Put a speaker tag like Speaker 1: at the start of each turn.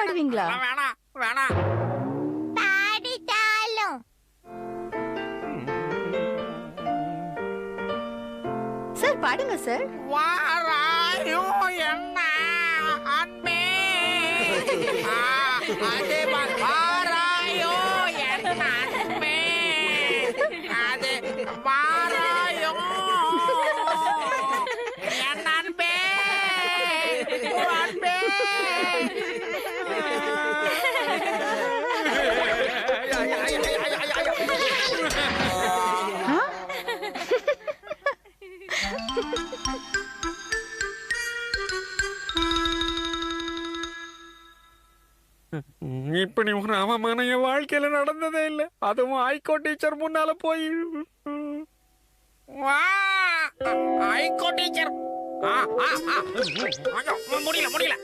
Speaker 1: பாடுவீங்களா?
Speaker 2: வேணாம் வேணாம்.
Speaker 3: பாடிட்டாலும்
Speaker 1: சார் பாடுங்க சார்.
Speaker 2: வாராயோ என்ன அன்பே, அதே வாராயோ என்ன அன்பே, அது வாராயோ என் அன்பே, அன்பே.
Speaker 1: ஆ?
Speaker 2: இப்படி ஒரு அவமானம் என் வாழ்க்கையில நடந்ததே இல்லை. அதுவும் ஹைகோ டீச்சர் முன்னால போய் ஹைகோ டீச்சர் முடியல முடியல.